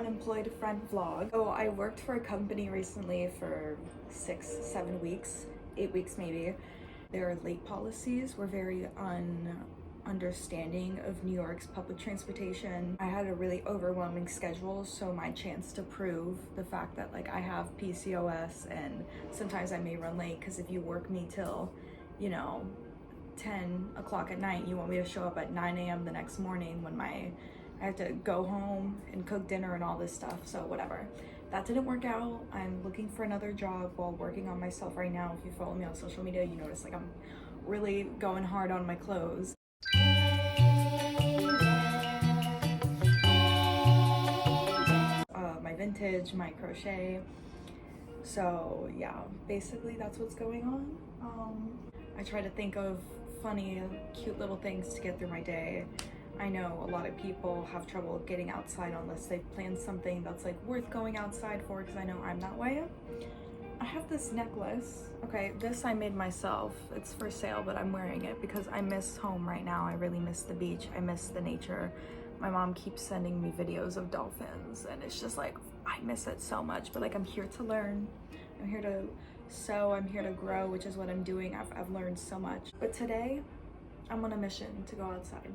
unemployed friend vlog. So I worked for a company recently for 6-7 weeks, 8 weeks maybe. Their late policies were very understanding of New York's public transportation. I had a really overwhelming schedule, so my chance to prove the fact that like I have PCOS and sometimes I may run late, because if you work me till, you know, 10 o'clock at night, you want me to show up at 9 a.m. the next morning when I have to go home and cook dinner and all this stuff. So whatever, that didn't work out. I'm looking for another job while working on myself right now. If you follow me on social media, you notice like I'm really going hard on my clothes. My vintage, my crochet. So yeah, basically that's what's going on. I try to think of funny, cute little things to get through my day. I know a lot of people have trouble getting outside unless they've planned something that's like worth going outside for, because I know I'm that way. I have this necklace. Okay, this I made myself. It's for sale, but I'm wearing it because I miss home right now. I really miss the beach. I miss the nature. My mom keeps sending me videos of dolphins and it's just like, I miss it so much, but like I'm here to learn. I'm here to sew, I'm here to grow, which is what I'm doing. I've learned so much. But today, I'm on a mission to go outside.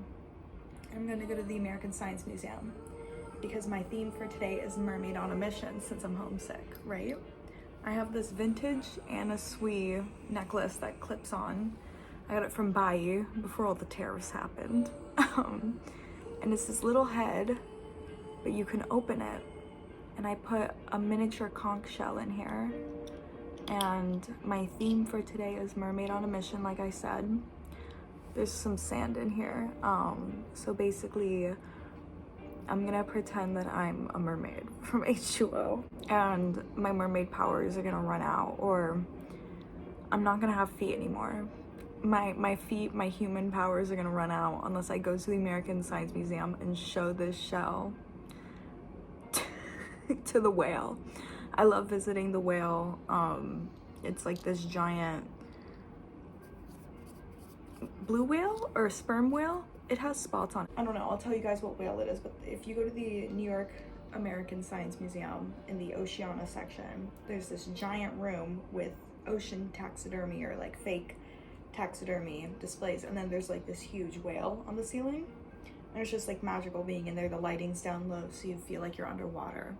I'm gonna go to the American Science Museum because my theme for today is Mermaid on a Mission, since I'm homesick, right? I have this vintage Anna Sui necklace that clips on. I got it from Bai before all the terrorists happened. And it's this little head, but you can open it. And I put a miniature conch shell in here. And my theme for today is Mermaid on a Mission, like I said. There's some sand in here. So basically, I'm gonna pretend that I'm a mermaid from H2O. And my mermaid powers are gonna run out, or I'm not gonna have feet anymore. My feet, my human powers are gonna run out unless I go to the American Science Museum and show this shell to the whale. I love visiting the whale. It's like this giant blue whale or sperm whale. It has spots on it. I don't know, I'll tell you guys what whale it is, but if you go to the New York American Science Museum in the Oceana section, there's this giant room with ocean taxidermy or like fake taxidermy displays, and then there's like this huge whale on the ceiling, and it's just like magical being in there. The lighting's down low so you feel like you're underwater.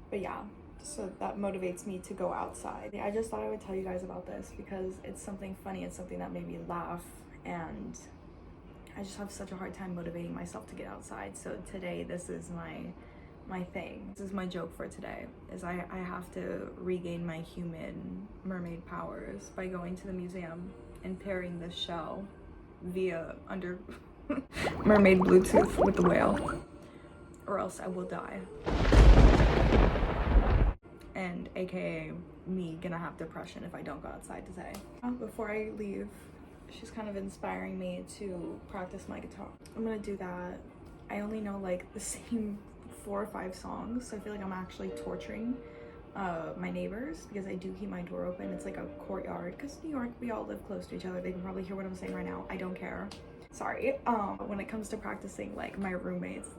But yeah, so that motivates me to go outside. I just thought I would tell you guys about this because it's something funny, it's something that made me laugh, and I just have such a hard time motivating myself to get outside. So today, this is my thing. This is my joke for today, is I have to regain my human mermaid powers by going to the museum and pairing this shell via under mermaid Bluetooth with the whale, or else I will die. And aka me gonna have depression if I don't go outside today. Before I leave, she's kind of inspiring me to practice my guitar. I'm gonna do that. I only know like the same 4 or 5 songs, so I feel like I'm actually torturing my neighbors because I do keep my door open. It's like a courtyard because New York, we all live close to each other. They can probably hear what I'm saying right now. I don't care. Sorry. When it comes to practicing, like my roommates,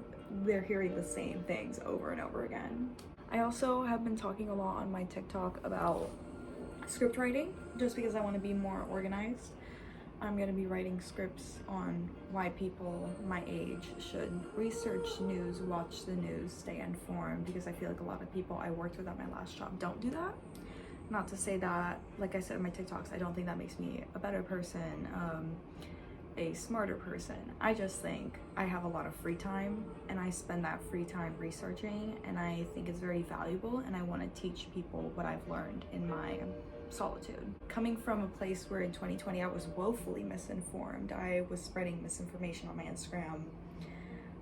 they're hearing the same things over and over again. I also have been talking a lot on my TikTok about script writing, just because I want to be more organized. I'm going to be writing scripts on why people my age should research news, watch the news, stay informed, because I feel like a lot of people I worked with at my last job don't do that. Not to say that, like I said in my TikToks, I don't think that makes me a better person, a smarter person. I just think I have a lot of free time and I spend that free time researching, and I think it's very valuable, and I want to teach people what I've learned in my solitude. Coming from a place where in 2020 I was woefully misinformed, I was spreading misinformation on my Instagram.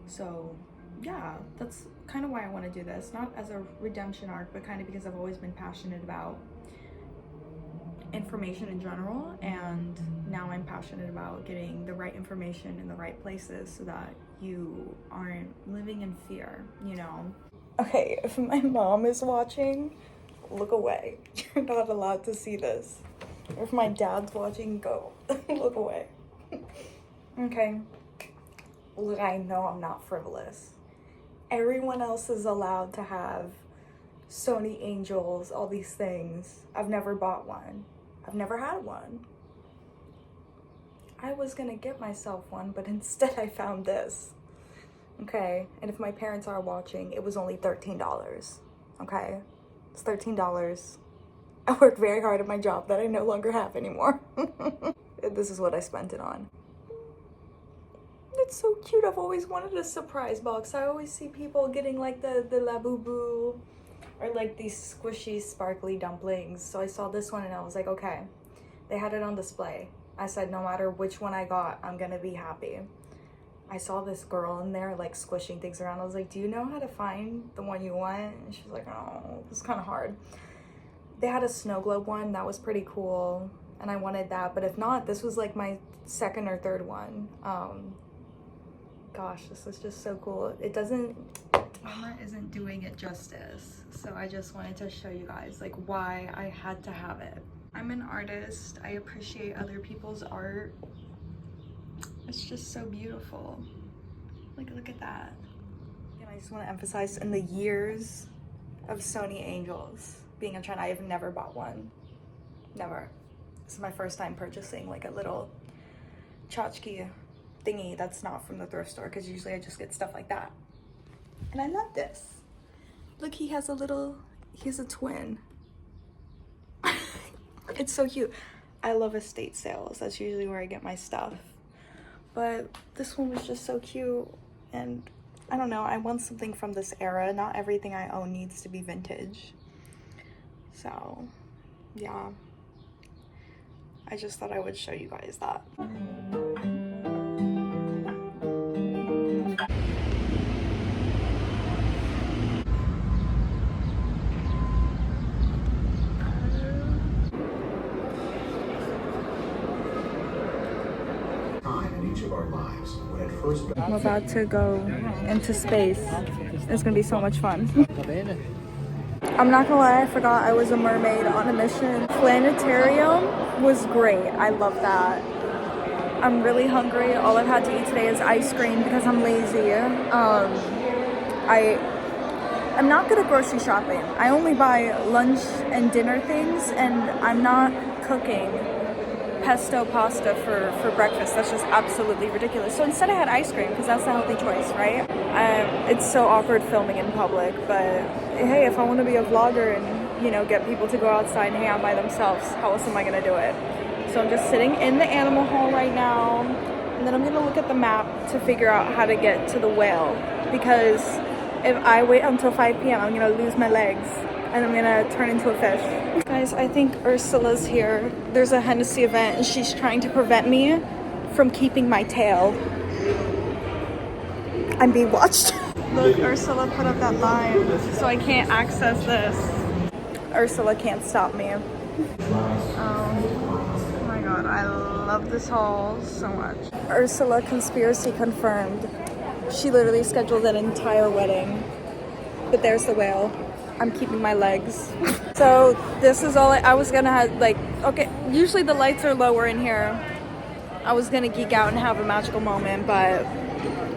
So yeah, that's kind of why I want to do this, not as a redemption arc, but kind of because I've always been passionate about information in general, and now I'm passionate about getting the right information in the right places so that you aren't living in fear, you know? Okay, if my mom is watching, look away. You're not allowed to see this. If my dad's watching, go. Look away. Okay. Look, I know I'm not frivolous. Everyone else is allowed to have Sony Angels, all these things. I've never bought one. I've never had one. I was gonna get myself one, but instead I found this. Okay, and if my parents are watching, it was only $13. Okay, it's $13. I worked very hard at my job that I no longer have anymore. This is what I spent it on. It's so cute. I've always wanted a surprise box. I always see people getting like the Labubu or like these squishy sparkly dumplings. So I saw this one and I was like, okay, they had it on display. I said, no matter which one I got, I'm gonna be happy. I saw this girl in there like squishing things around. I was like, do you know how to find the one you want? And she's like, oh, it's kind of hard. They had a snow globe one that was pretty cool and I wanted that, but if not, this was like my second or third one. Gosh, this is just so cool. It doesn't, camera isn't doing it justice, so I just wanted to show you guys like why I had to have it. I'm an artist. I appreciate other people's art. It's just so beautiful. Like, look at that. And I just want to emphasize, in the years of Sony Angels being a trend, I have never bought one. Never. This is my first time purchasing like a little tchotchke thingy that's not from the thrift store, because usually I just get stuff like that. And I love this. Look, he has a twin. It's so cute. I love estate sales. That's usually where I get my stuff. But this one was just so cute, and I don't know, I want something from this era. Not everything I own needs to be vintage. So, yeah. I just thought I would show you guys that. I'm about to go into space. It's gonna be so much fun. I'm not gonna lie, I forgot I was a mermaid on a mission. Planetarium was great. I love that. I'm really hungry. All I've had to eat today is ice cream because I'm lazy. I'm not good at grocery shopping. I only buy lunch and dinner things, and I'm not cooking pesto pasta for breakfast. That's just absolutely ridiculous. So instead I had ice cream because that's the healthy choice, right? It's so awkward filming in public, but hey, if I want to be a vlogger and, you know, get people to go outside and hang out by themselves, how else am I gonna do it? So I'm just sitting in the animal hall right now, and then I'm gonna look at the map to figure out how to get to the whale, because if I wait until 5 p.m. I'm gonna lose my legs and I'm gonna turn into a fish. Guys, I think Ursula's here. There's a Hennessy event and she's trying to prevent me from keeping my tail. I'm being watched. Look, Ursula put up that line, so I can't access this. Ursula can't stop me. Oh my god, I love this haul so much. Ursula conspiracy confirmed. She literally scheduled an entire wedding. But there's the whale. I'm keeping my legs. So this is all I was gonna have, like, okay, usually the lights are lower in here. I was gonna geek out and have a magical moment, but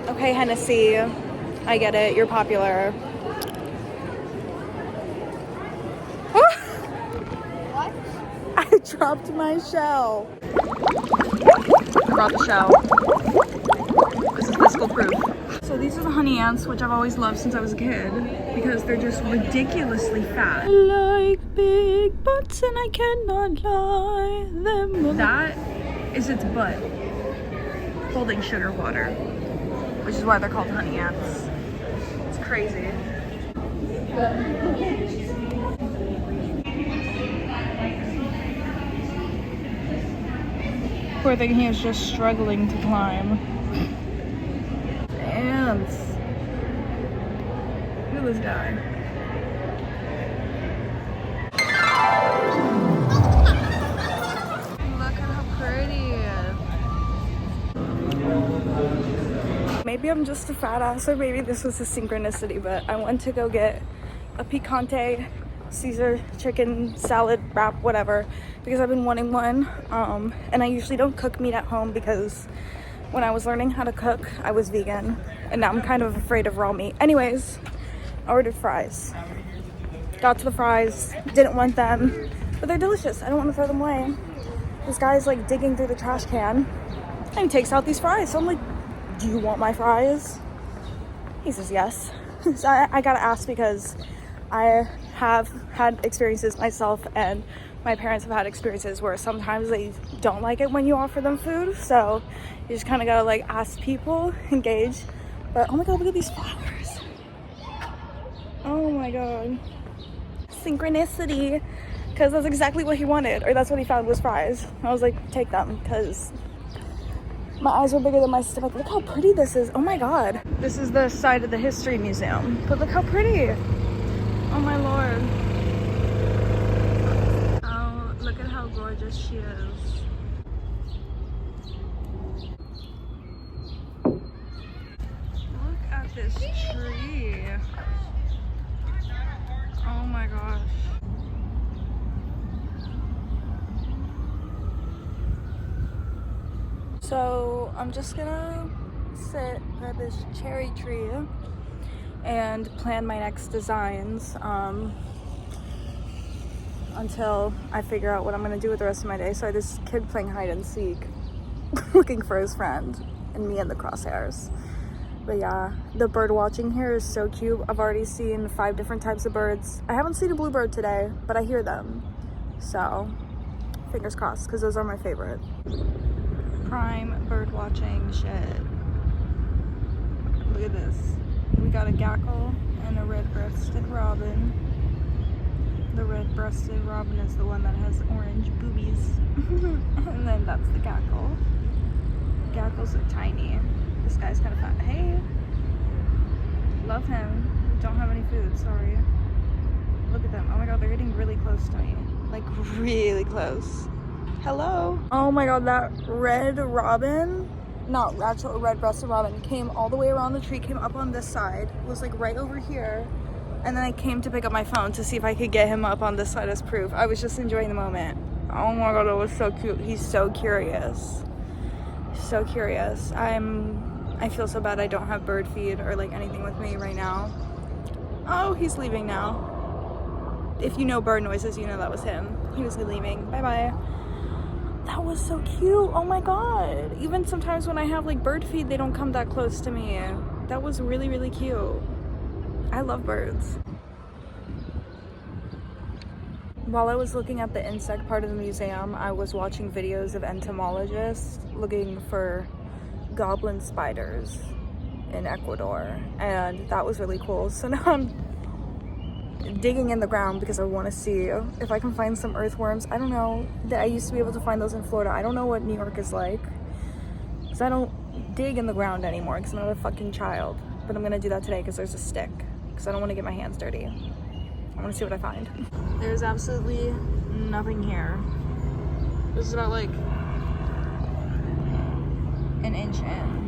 okay, Hennessy, I get it, you're popular. What? I dropped my shell. I brought the shell. This is fiscal proof. So these are the honey ants, which I've always loved since I was a kid, because they're just ridiculously fat. I like big butts and I cannot lie them. That is its butt holding sugar water, which is why they're called honey ants. It's crazy. Poor thing, he is just struggling to climb. Ants. Look at this guy. Look at how pretty he is. Maybe I'm just a fat ass, or maybe this was a synchronicity, but I went to go get a picante Caesar chicken salad wrap, whatever, because I've been wanting one. And I usually don't cook meat at home because when I was learning how to cook, I was vegan, and now I'm kind of afraid of raw meat. Anyways, I ordered fries. Got to the fries, didn't want them, but they're delicious. I don't want to throw them away. This guy's like digging through the trash can, and he takes out these fries. So I'm like, do you want my fries? He says yes. So I gotta ask because I have had experiences myself, and my parents have had experiences where sometimes they don't like it when you offer them food. So you just kind of gotta like ask people, engage. But oh my god, look at these flowers. Oh my god. Synchronicity. Because that's exactly what he wanted, or that's what he found was fries. I was like, take them, because my eyes were bigger than my stomach. Look how pretty this is. Oh my god. This is the side of the history museum. But look how pretty. Oh my lord. Oh, look at how gorgeous she is. Look at this tree. Oh my gosh. So I'm just gonna sit by this cherry tree and plan my next designs until I figure out what I'm gonna do with the rest of my day. So this kid playing hide and seek, looking for his friend, and me in the crosshairs. But yeah, the bird watching here is so cute. I've already seen 5 different types of birds. I haven't seen a bluebird today, but I hear them. So fingers crossed, because those are my favorite. Prime bird watching shit. Look at this. We got a gackle and a red-breasted robin. The red-breasted robin is the one that has orange boobies. And then that's the gackle. Gackles are tiny. This guy's kind of fat. Hey! Love him. Don't have any food, sorry. Look at them. Oh my god, they're getting really close to me. Like, really close. Hello. Oh my god, that red robin, not actual red-breasted robin, came all the way around the tree, came up on this side, was like right over here, and then I came to pick up my phone to see if I could get him up on this side as proof. I was just enjoying the moment. Oh my god, it was so cute. He's so curious. So curious. I feel so bad I don't have bird feed or like anything with me right now. Oh, he's leaving now. If you know bird noises, you know that was him. He was leaving. Bye-bye. That was so cute. Oh my god. Even sometimes when I have like bird feed, they don't come that close to me. That was really, really cute. I love birds. While I was looking at the insect part of the museum, I was watching videos of entomologists looking for goblin spiders in Ecuador, and that was really cool. So now I'm digging in the ground because I want to see if I can find some earthworms. I don't know, that I used to be able to find those in Florida. I don't know what New York is like, because I don't dig in the ground anymore because I'm not a fucking child. But I'm gonna do that today because there's a stick, because I don't want to get my hands dirty. I want to see what I find. There's absolutely nothing here. This is about like an inch in.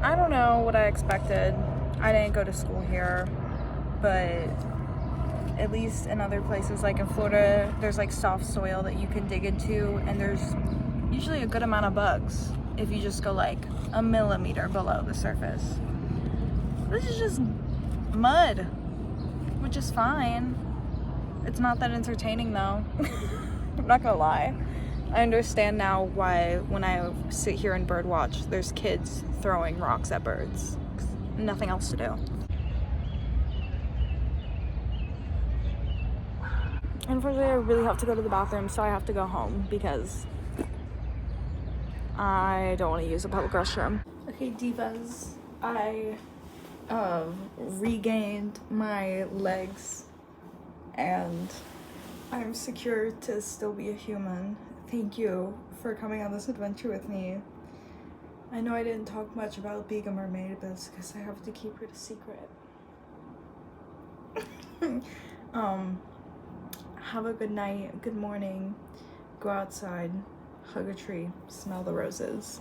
I don't know what I expected. I didn't go to school here, but at least in other places, like in Florida, there's like soft soil that you can dig into, and there's usually a good amount of bugs if you just go like a millimeter below the surface. This is just mud, which is fine. It's not that entertaining though. I'm not gonna lie. I understand now why when I sit here and bird watch, there's kids throwing rocks at birds. Nothing else to do. Unfortunately, I really have to go to the bathroom, so I have to go home because I don't want to use a public restroom. Okay, divas, I regained my legs and I'm secure to still be a human. Thank you for coming on this adventure with me. I know I didn't talk much about being a mermaid, but it's because I have to keep it a secret. Have a good night, good morning, go outside, hug a tree, smell the roses.